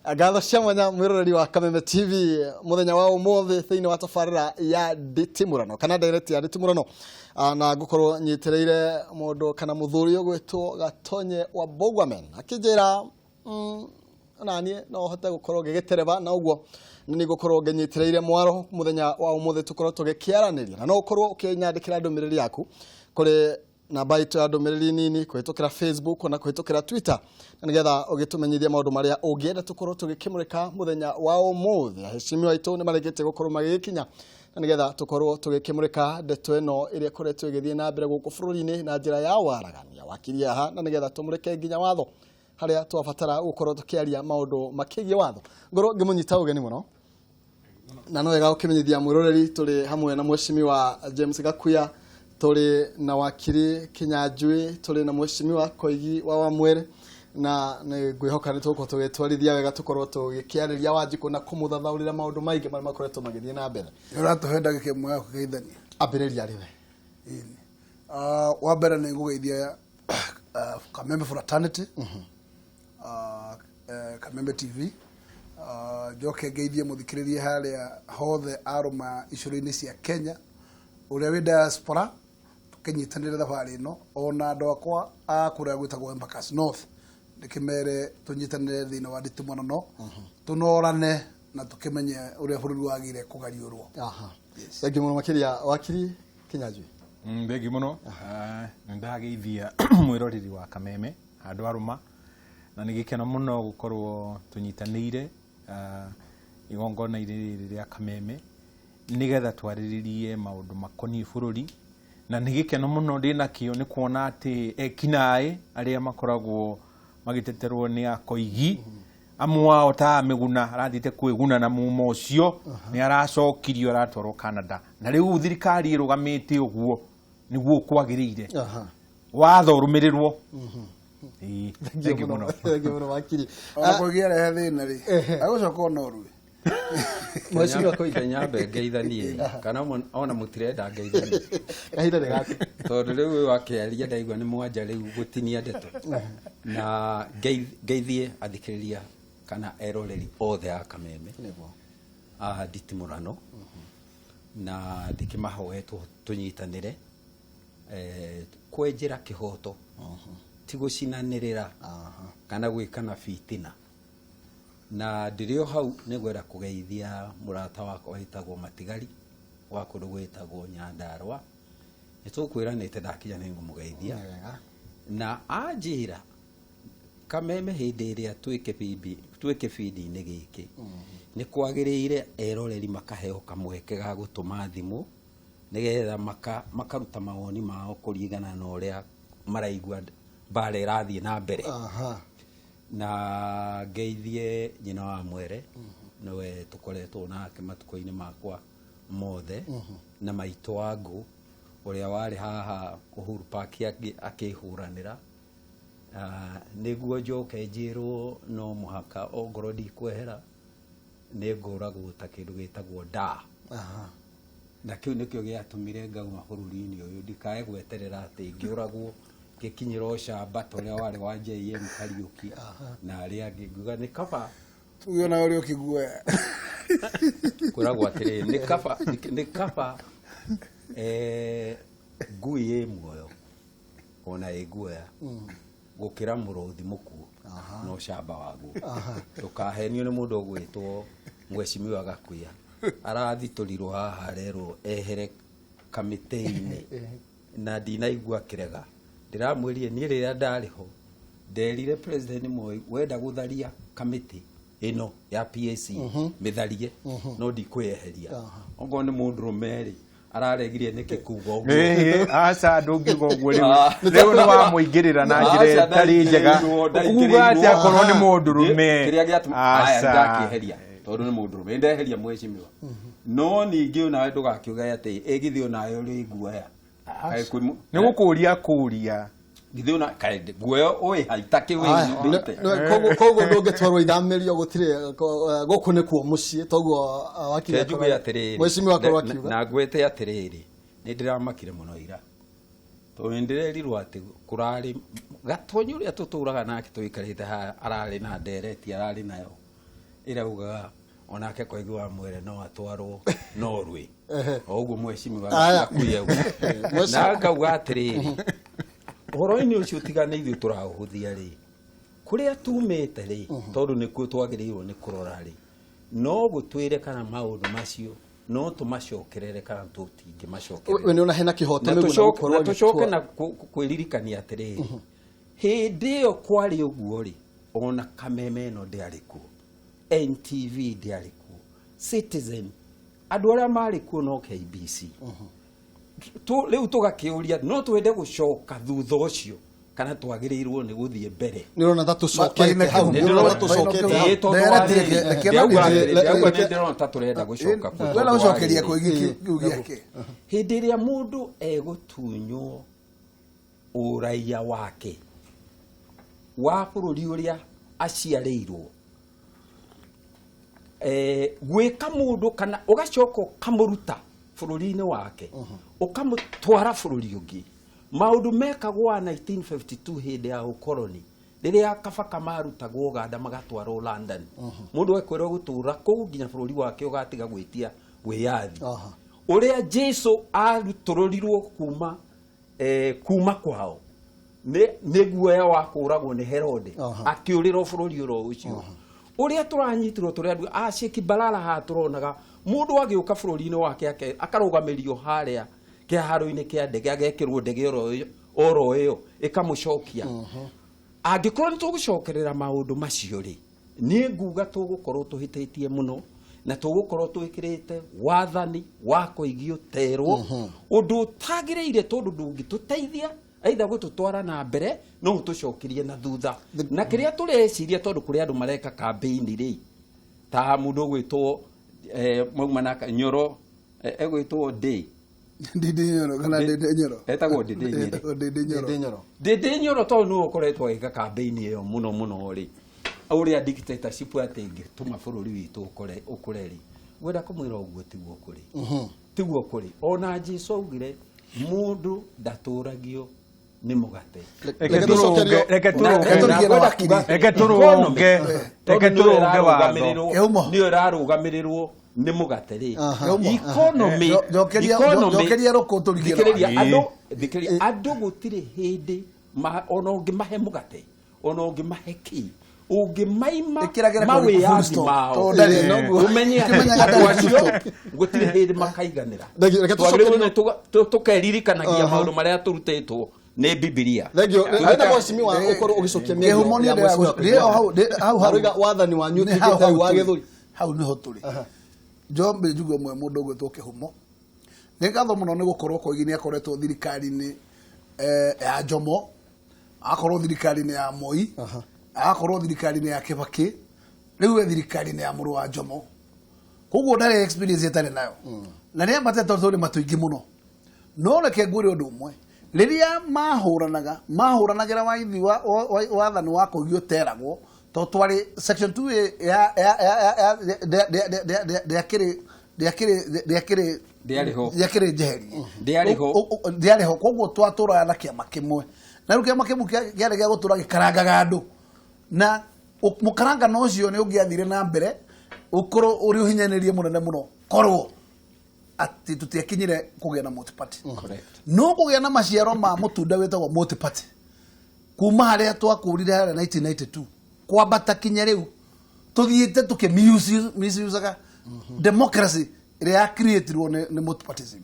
Gatho cia mwanya mwiroreri wa Kameme TV muthenya wa umuthi thiini wa tafarira ya Nditimurano kana direct ya Nditimurano na gukorwo nyitereire mundu kana muthuri ugwitwo Gatonye wa Bogwamen akijira nani no hote gukorwo gigitereba na uguo ni gukorwo ngenyitereire mwaro muthenya wa umuthi tukorwo tugikiaraniria na no ukorwo ukinyandikira ndumiriri yaku kuri namba itu ya ndumiriri nini kuhitukira Facebook na kuhitukira Twitter nigetha ugitumenyithia maundu maria ungienda tukorwo tugikimurika muthenya wa umuthi heshimiwa itu ni maregete gukorwo magikinya nigetha tukorwo tugikimurika ndeto eno iria koretwo igithie na mbere guku bururi-ini na njira ya waragania wakiria aha na nigetha tumurike nginya watho haria twabatara gukorwo tukiaria maundu makigie watho ngoro ngimunyita ugeni muno na no wega ukimenyithia mwiroreri tuli hamwe na mheshimiwa James Gakuya tuli na wakiri Kinyanjui tuli na mheshimiwa Koigi wa Wamwere na ngwihoka ni tuko tugitwarithia wega tukorwo tugikiariria Wanjiku na kumuthathaurira maundu maingi maria makoretwo magithie na mbere uratuhenda gikemwe yako geithania ambiriria riwe wa mbere ni ngugeithia Kameme fraternity Kameme TV joke geithie muthikiririe haria hothe aruma icuri-ini cia Kenya uria wi diaspora tukinyitanire thabari no ona andu akwa akuria gwitagwo Embakasi North ndikimere tunyitanire thina wa Nditimurano tunorane na tukimenye uria bururi wagire kugariurwo thangi muno makiria wakiri Kinyanjui thengi muno ndageithia mwiroreri wa Kameme andu aruma na nigikena muno gukorwo tunyitanire igongona iri ria Kameme nigetha twariririe maundu makoni bururi na nigikena muno ndina kio ni kuona ati ekinae aria makoragwo magiteterwo ni akoigi amwa ota miguna arathite kwiguna na mumo ucio ni aracokirio aratwarwo Canada na riu thirikari irugamite uguo niguo kwagirire watho rumirirwo thangi muno wakiri akugira thina ri agucoka noru Mheshimiwa Koigi nyambe ngeithanie kana ona mutirenda ngeithanie kahinda ni gatu tondu riu wakiaria ndaigua ni mwanja riu gutinia ndeto na ngeithie athikiriria kana eroreri othe a Kameme Nditimurano na ndikimahoetwo tunyitanire kwenjira kihoto tigucinanirira kana gwikana fitina na ndirio hau nigwera kugeithia murata wakwa witagwo Matigari wa kundu gwitagwo Nyandarua nitukwĩranĩte ndakinya ni ngumugeithia na anjira Kameme hindi ĩrĩa twĩke bindi-inĩ gĩkĩ ni kwagĩrĩire eroreri makaheo kamweke ga gutuma thimu nigetha makaruta mawoni mao kũringana na ũrĩa maraigua mbara ĩrathiĩ na mbere na geithie nyina wa Mwere nowe tukoretwo nake matuko-ini makwa mothe na maitu wangu uria wari haha Uhuru Park akihuranira niguo njoke njirwo no muhaka ongoro ndikwehera ninguragwo ta kindu gitagwo nda na kiu nikio giatumire ngauma bururi-ini uyu ndikae gweterera ati ngiuragwo gikinyira camba toria wari wa JM Kariuki na aria ngiguga ni kaba tugiona uri ukiguoya kuragwo atiri ni kaba ngui muoyo ona iguoya gukira muruthi mukuo no camba wagu tukahenio ni mundu gwitwo Mheshimiwa Gakuya arathiturirwo haha rero ehere kamite-ini na ndinaigua kirega ndiramwirie ni riria ndariho nderire president Moi wenda gutharia kamiti ino ya PAC mitharie no ndikweheria ongo ni mundu rumeri araregirie niki kugo uguo aca ndungigo uguo riu ni wa muingirira na njira tari njega kuga ati akorwo ni mundu rume kiria giatuma ndakiheria tondu ni mundu rume ndeheria Mheshimiwa no ningi ona ndugakiuga ati egithio nayo ri guoya ni gukuria githuna kaide guoyo oi haitaki we kogo ndungetwarwo ithamirio gutire guku ni kuo mucii toguo wakira Mheshimiwa akorwo akiuga na gwete atiriri ni ndiramakire muno ira to ndirerirwo ati kurari Gatonye uria tuturaga nake tuikarite arari na ndereti arari nayo irauga onake kwa igwa mwere no atwarwo Norway oguo mweshimi wa kuya na akauga atiriri horo-ini ucio tigane ithuĩ tũraũhũthia rĩ kũrĩa tumĩte rĩ tondũ nĩkuo twagĩrĩirwo nĩ kũrora rĩ no gũtwĩre kana maũndũ macio no tũmacokerere kana tũtingĩmacokerera we nĩ ona hena kĩhoto na tũcoke na kwĩririkania atĩrĩrĩ hĩndĩ ĩyo kwarĩ ũguo rĩ ona Kameme ĩno ndĩarĩ kuo NTV ndĩarĩ kuo Citizen andũ arĩa marĩ kuo no KBC rĩu tũgakĩũria no twende gũcoka thutha ũcio kana twagĩrĩirwo nĩ gũthiĩ mbere nĩ rona ta tũcokete hau nĩ rona tũcokete ndĩrona ta tũrenda gũcoka wena gũcokeria kĩu gĩake hĩndĩ ĩrĩa mũndũ egũtunywo ũraiya wake wa bũrũri ũrĩa aciarĩirwo gwĩka mũndũ kana ũgacoka ũkamũruta bũrũri-inĩ wake ũkamũtwara bũrũri ũngĩ maũndũ mekagwo 1952 hĩndĩ ya ũkoroni rĩrĩa kabaka marutagwo Uganda magatwarwo London mũndũ ekwĩrwo gũtũra kũu nginya bũrũri wake ũgatiga gwĩtia wĩyathi ũrĩa Jesu arutũrũrirwo kuma kwao nĩ guoya wa kũragwo nĩ Herode akĩũrĩrwo bũrũri ũcio ũrĩa tũranyitirwo tũrĩ andũ aciki balala ha tũronaga mũndũ agĩũka bũrũri-inĩ wake akarũgamĩrio harĩa kĩharo-inĩ kĩa ndege agekĩrwo ndege oro ĩyo ĩkamũcokia angĩkorwo nĩ tũgũcokerera maũndũ macio rĩ niĩ nguga tũgũkorwo tũhĩtĩtie mũno na tũgũkorwo twĩkĩrĩte wathani wa kũigio terwo ũndũ ũtagĩrĩire tondũ ndũngĩtũteithia aitha gũtũtwara na mbere no ũtũcokirie na thutha na kĩrĩa tũreciria tondũ kũrĩ andũ mareka campaign rĩ ta mũndũ ũgwĩtwo mauma na Nyoro egwĩtwo Nditimurano kana Nditimurano etagwo Nditimurano tondũ nĩ ũkoretwo agĩka campaign ĩyo mũno rĩ ũrĩa dictatorship atĩngĩtũma bũrũri witũ ũkũre rĩ wenda kũmwĩra ũguo tiguo kũrĩ ona Jesũ augire mũndũ ndatũragio nĩ mũgate reke tũrũnge watho nĩ ũrarũgamĩrĩrwo nĩ mũgate rĩ njokeria rũkũ andũ gũtirĩ hĩndĩ ona ũngĩmahe mũgate ona ũngĩmahe kĩ ũngĩmaima mawĩyathi mao ũmenye andũ acio gũtirĩ hĩndĩ makaiganĩra tũkeririkanagia maũndũ marĩa tũrutĩtwo nĩ Biblia hata mwacimi wa ũkorwo ũgĩcokia mĩario wathani wanyu wa gĩthũri hau nĩho tũrĩ Njombe njugo mwe mũndũ ũgwĩtwo Kĩhumo nĩ ngatho mũno nĩ gũkorwo Koigi nĩ akoretwo thirikari-inĩ ya Jomo akorwo thirikari-inĩ ya Moi akorwo thirikari-inĩ ya Kibaki rĩu thirikari-inĩ ya mũrũ wa Jomo koguo ndarĩ experience ĩtarĩ nayo na nĩ amatete tũrĩ matuingĩ mũno no reke ngwĩre ũndũ ũmwe rĩrĩa mahũranagĩra waithi wathani wa kũigio teragwo to twarĩ section 2 ndĩakĩrĩ njeheri ndĩarĩho koguo twatũraga na kĩama kĩmwe na rĩu kĩama kĩmwe kĩarĩ gĩa gũtũra gĩkarangaga andũ na mũkarangano ũcio nĩ ũngĩathire na mbere ũkorwo ũrĩ ũhinyanĩrie mũnene mũno korwo atĩ tũtiakinyire kũgĩa na multi-party no kũgĩa na maciaro ma mũtunda wĩtagwo multi-party kuma harĩa twakũrire harĩa 1992 kwambata kinya rĩu tũthiĩte tũkĩmisusaga democracy ĩrĩa ya creatirwo nĩ multi-partyism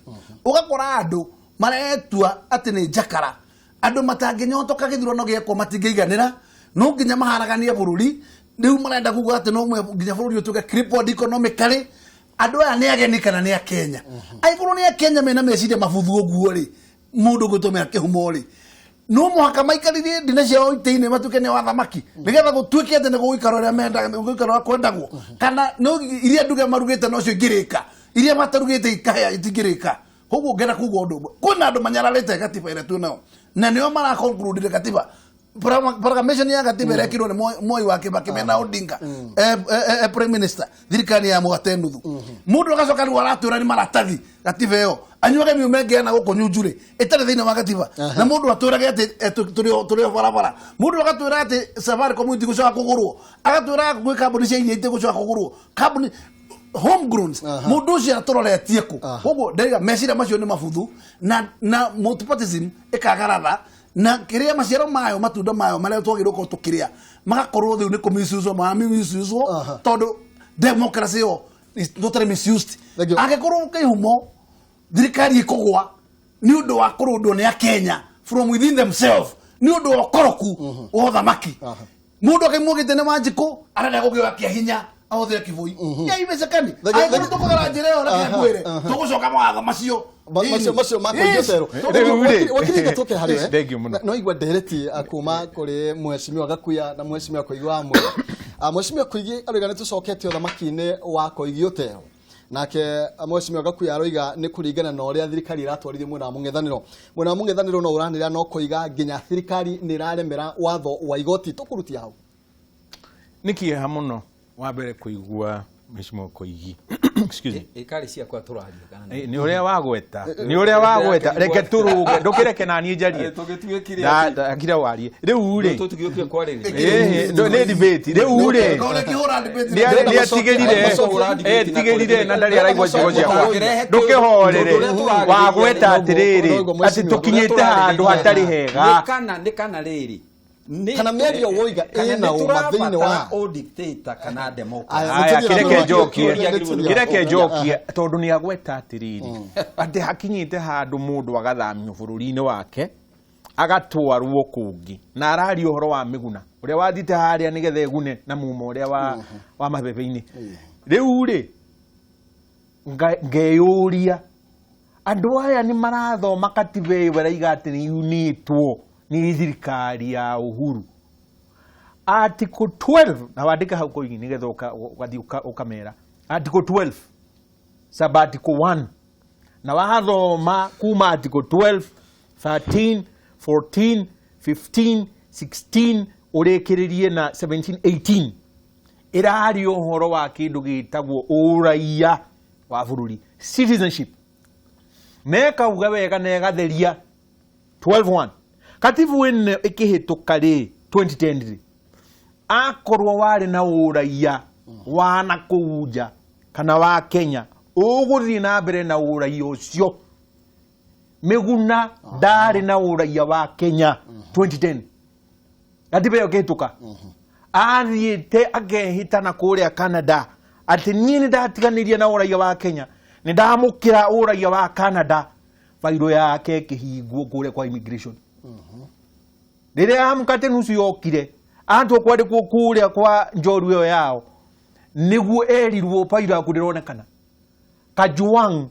ũgakora andũ maretua atĩ nĩ njakara andũ matangĩnyotoka gĩthurano gĩekwo matingĩiganĩra no nginya maharagania bũrũri rĩu marenda kuga atĩ no nginya bũrũri ũtuĩke crippled economically andũ aya nĩ ageni kana nĩ Akenya angĩkorwo nĩ Akenya mena meciria mabuthu ũguo rĩ mũndũ gũtũmĩra Kĩhumo rĩ no mũhaka maikarithie ndine ciao itĩ-inĩ matuĩke nĩ wathamaki nĩgetha gũtuĩke atĩ nĩ gũgũikara ũrĩa mendaga gũgũikara kwendagwo kana no iria nduge marugĩte nocio ingĩrĩka iria matarugĩte ikahĩa itingĩrĩka koguo ngena kuga ũndũ ũmwe kwĩna andũ manyararĩte gatiba ĩrĩa twĩ nao na nĩo marakonkurudire gatiba proclamation ya gatiba rekirwo ni Moi wa Kibaki mena Odinga prime minister thirikari ya mwate nuthu mundu agacoka riu aratura ni maratathi gatiba iyo anyuage miumenge na guko nyunjure itari thiini wa gatiba na mundu aturage ati turi barabara mundu agatura ati safari community gucoka kugurwo agatura gwi kambuni cia iria ite gucoka kugurwo kambuni homegrowns mundu ucio aturoretie ku koguo ndaiga meciria macio ni mabuthu na multipartyism ikagarara na kiria maciaro mayo matunda mayo maria twagirwo ko tukiria magakorwo thiu ni kumisuzo ma misuzo tondu democracy yo is not misused agekorwo kihumo thirikari ikogwa ni undu wa kurundwo ni Kenya from within themselves ni undu wa koroku o thamaki mundu akimugite ne majiko arada gukio kia hinya aothe kivui ya imezekani aiguru tukogera njireo na kiagwire tugucoka mawatho macio macio makoigotero wakiri tuke hariwe no igwa ndereti akuma kuri mheshimiwa Gakuya na mheshimiwa Koigi amwe mheshimiwa Koigi arigane tucokete uthamaki-ini wa Koigi utero nake mheshimiwa Gakuya aroiga ni kuringana na uria thirikari iratwarithia mwena wa mung'ethaniro no uranira no koiga nginya thirikari ni iraremera watho wa igoti tukurutia hau niki hamuno wa mbere kuigua mheshimiwa Koigi excuse me ikari cia kwa turaria kana ni uria wagweta reke turuge ndukireke na nie njarie tugituikire akira warie riu ri tutugiokia kwarĩrĩria ndo ni debate riu ri ni atigirire na ndari araigwa njigo ciakwa ndukihorere wagweta atiriri ati tukinyite handu hatari hega ni kana riri kana merio woiga ina umathini wa o dictator kana democracy aya kireke jokie tondu ni agweta atiriri ati hakinyite handu mundu agathamio bururi-ini wake agatwarwo kungi na arari uhoro wa miguna uria wathite haria nigetha egune na muma uria wa mabebe-ini riu ri ngeyuria andu aya ni marathoma katiba iyo baraiga ati ni unitwo ni thirikari ya Uhuru article 12 na wandika hau Koigi nigetha ukamera article 12 sub article 1 na wathoma kuma article 12 13 14 15 16 urekiririe na 17 18 irari uhoro wa kindu gitagwo uraia wa bururi citizenship nekauga wega negatheria 12:1 katibu ene ikihituka ri 2010 akorwo wari na uraia wa na kuja kana wa Kenya uguthi na mbere na uraia ucio miguna ndari na uraia wa Kenya 2010 katibu iyo ikihituka athiite agehita na kuria Canada ati nie ni ndatiganirie na uraia wa Kenya ni ndamukira uraia wa Canada fairo yake kihingwo kuria kwa immigration riria amukate nusu yokire antu kwandikwo kuria kwa njoru iyo yao niguo erirwo fairo yaku ndironekana Kajuang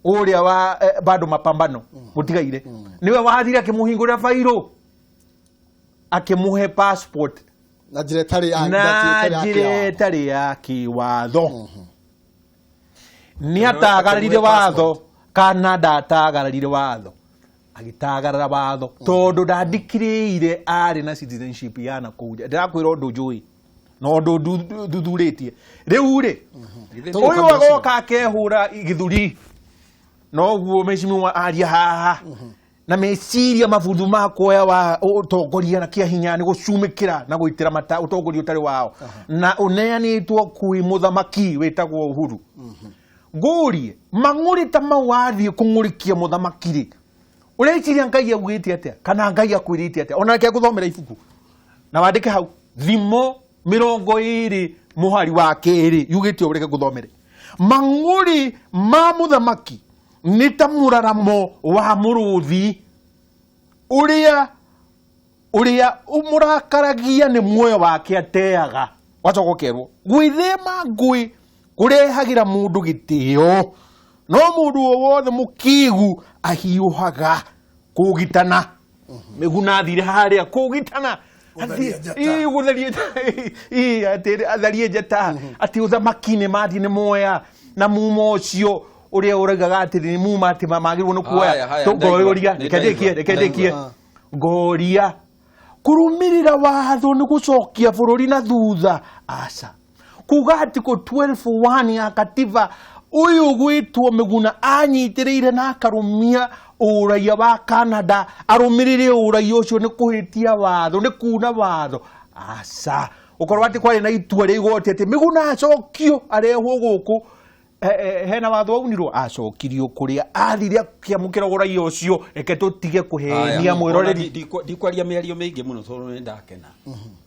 uria wa bado mapambano mutigaire niwe wathire akimuhingurira fairo akimuhe passport na jiretari ya kiwatho ni atagararire watho Canada atagararire watho agitagarara watho tondu ndandikiriire ari na citizenship yana kuja ndirakwira undu njui no undu duthuritie riu ri uyu agoka akehura githuri no guo meshimiwa aria haha na meciria mabuthu makoya wa utongoria na kia hinya ni gucumikira na guitira mata utongoria utari wao na uneanitwo kui muthamaki witagwo Uhuru ngurie mang'uri ta mawathi kung'urikia muthamaki ri ureciria Ngai agwite atia kana Ngai akwirite atia ona ke guthomera ibuku na wandike hau thimo 20 muhari wa keri yugite ureke guthomere mang'uri ma muthamaki ni ta muraramo wa muruthi uria umurakaragia ni muoyo wake ateaga wacogokerwo gwithema ngui kurehagira mundu gitio no mundu wothe mukigu ahiuhaga kugitana miguna thire haria kugitana atharie njata ati uthamaki-ini mathi ni moya na muma ucio uria uragaga ati ni muma ati magirwo no kuoya ngoria rekendekie ngoria kurumirira watho ni gucokia bururi na thutha aca kuga ati ko 12:1 ya katiba uyu gwitwo Miguna anyitiriire na akarumia uraia wa Canada arumirire uraia ucio ni kuhitia watho ni kuna watho aca ukorwo ati kwari na itua ri igoti ati Miguna acokio arehwo guku hena watho waunirwo acokirio kuria athire kiamukira uraia ucio reke tutige kuhenia mwiroreri ndikwaria miario mingi muno tondu ni ndakena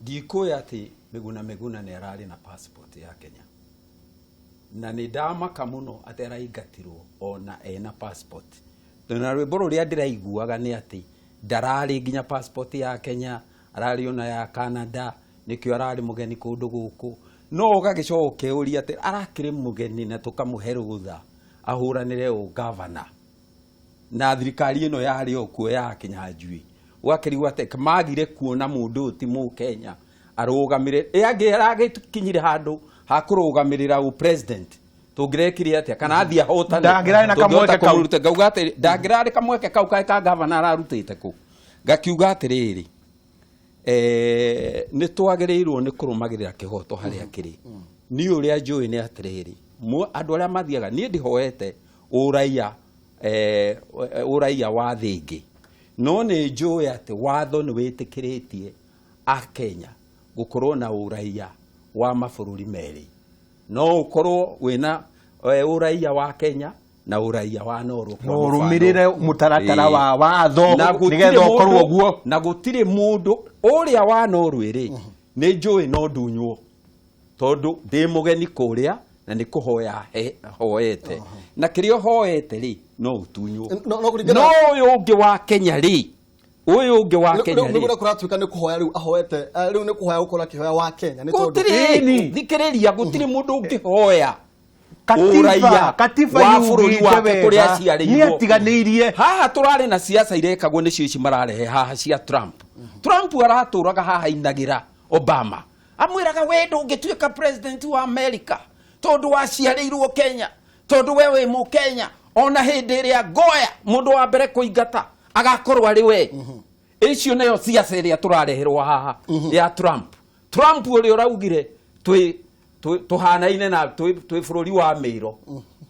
ndikuya ati Miguna ni arari na passport ya Kenya na ni ndamaka muno ati araingatirwo ona ena passport na rwimbo ruria ndiraiguaga ni ati ndarari nginya passport ya Kenya arari ona ya Canada nikio arari mugeni kundu guku no gagicoke uri ati arakire mugeni na tukamuhe rutha ahuranire o governor na thirikari ino yari okuo ya Kinyanjui wakiriwa ati kamagire kuona mundu ti mu Kenya arugamire age aragikinyire handu hakurugamirira u president tugirekire ati kana athia hotane ndangirari na kamweke kau gaugate ndangirari kamweke kau ka governor ararutite ku gakiuga atiriri ni twagereirwo ni kurumagirira kihoto haria kiri ni uria njui ni atiriri andu aria mathiaga ni ndihoete uraia wa thingi no ni njui ati watho ni witikiritie a Kenya gukorwo na uraia wa mabururi meri no ukorwo wina uraia wa Kenya na uraia wa Norway no rumirire mutaratara wa watho nigetha ukorwo guo na gutire mundu uria wa Norway ri ni njui no ndunywo tondu ndi mugeni kuria na ni kuhoya hoete na kirio hoete ri no utunywo no uyu ungi wa Kenya ri uyu ungi wa Kenya ri niguo kuratuika ni kuhoya riu ahoete riu ni kuhoya ukora kihoya wa Kenya ni tondu thikiriria gutire mundu ungihoya katiba wa bururi wake kuria aciarirwo ni atiganirie haha turari na siasa irekagwo ni cio mararehe haha cia Trump araturaga haha inagira Obama amwiraga we ndungituika president wa America tondu waciarirwo Kenya tondu wewe mu Kenya ona hindi ria goya mundu wa mbere kuingata agakorwo ari we icio nayo siasa iria turareherwo haha ya Trump uri uraugire tuhanaine na twi bururi wa miro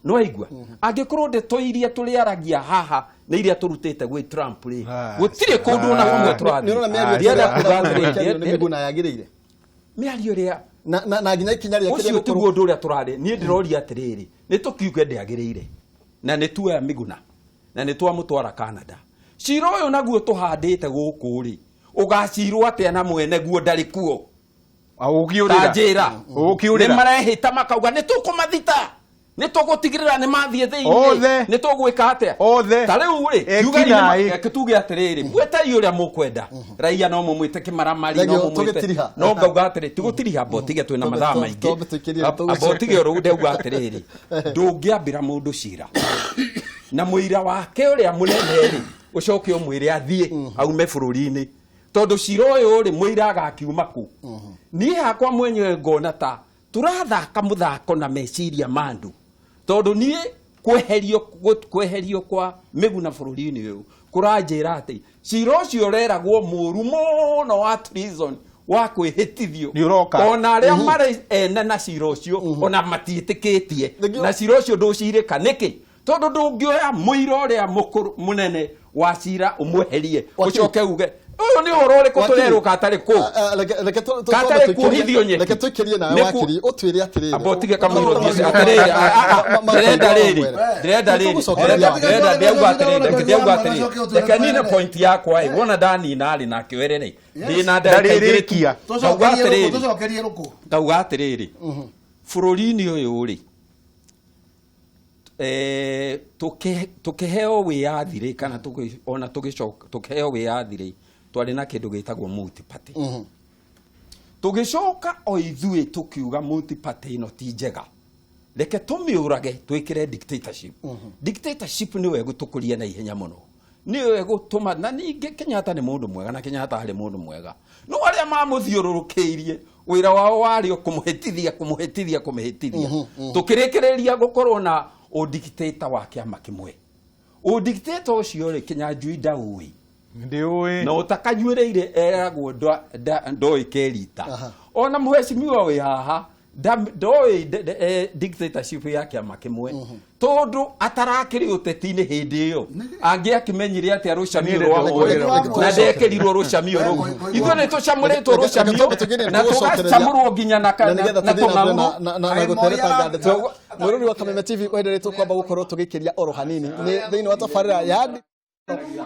no igwa angikorwo ndetoiria turi aragia haha ni iria turutite gwi Trump ri gutire kundu na kumwe turathi ni ona ni Miguna yagirire miario ria na nginya ikinya ria kiria tiguo ndu ria turari ni ndiroria atiriri ni tukiuge ndiagirire na ni tuya Miguna na ni twamutwara Canada ciro uyu naguo tuhandite guku ri ugacirwo atia na mwene guo ndari kuo ukiurira ni marehita makauga ni tukumathita ni tugutigirira ni mathie thiini ni tugwika atia tariu ri yuga kituge atiriri mweta yuria mukwenda raia no mumwite kimaramari no mumwite no ngauga atiri tigutiriha botige twina mathaa maingi botige ru ndeuga atiriri ndungiambira mundu cira na muira wake uria munene ri ucoke umwire athie aume bururi-ini tondu cira uyu ri muira agakiuma ku ni hakwa mwenyewe ngona ta turathaka muthako na meciria mandu tondu ni kweherio kwa Miguna bururi-ini uyu kuranjira ati cira ucio reragwo muru muno wa treason wa kwihitithio ona aria mari ene na cira ucio ona matiitikitie na cira ucio nducirika niki tondu ndungioya muira uria mukuru munene wa cira umweherie ucoke uge uyu ni horo ri kuturerwo katari ku katari ku hithio nye leke tukirie na wakiri utwire atiriri abotige kamwiro thie atiriri direnda ndeuga atiriri leke nine point yakwa i wona dani nari na kiwerere ndina ndaririkia ngauga atiriri bururi-ini uyu ri tukiheo wiyathire kana ona tukiheo wiyathire twari na kindu gitagwo multi party tugicoka o ithui tukiuga multi party ino ti njega reke tumiurage twikire dictatorship ni we gutukuria na ihenya muno ni we gutuma na ninge Kenyatta ni mundu mwega na Kenyatta hari mundu mwega no aria mamuthiururukiirie wira wao wari kumuhitithia tukirekereria gukorwo na o dictator wa kiama kimwe o dictator ucio ri Kinyanjui ndaui Ndiwe. Na utakanyuireire eragwo ndoi kerita. Ona muheshimiwa we haha ndoi dictatorship yake amakimwe. Tondu atarakiri uteti-ini hindi iyo. Angiakimenyire ati arucamio rwa na ndekerirwo rucamio ru. Ithu ni tucamuritwo rucamio na tugacamurwo nginya na tungamu na gutereta ngandete. Mwirori wa Kameme TV wenderetwo kwamba gukorwo tugikiria oro hanini ni thiini wa tabarira ya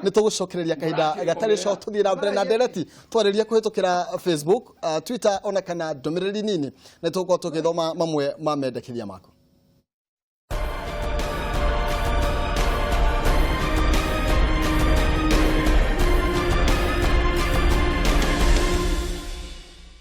ni tugucokereria kahinda gatari co tuthira mbere na ndereti twariria kuhitukira Facebook, Twitter ona kana ndomiriri nini ni tugukorwo tugithoma mamwe ma mendekithia mako.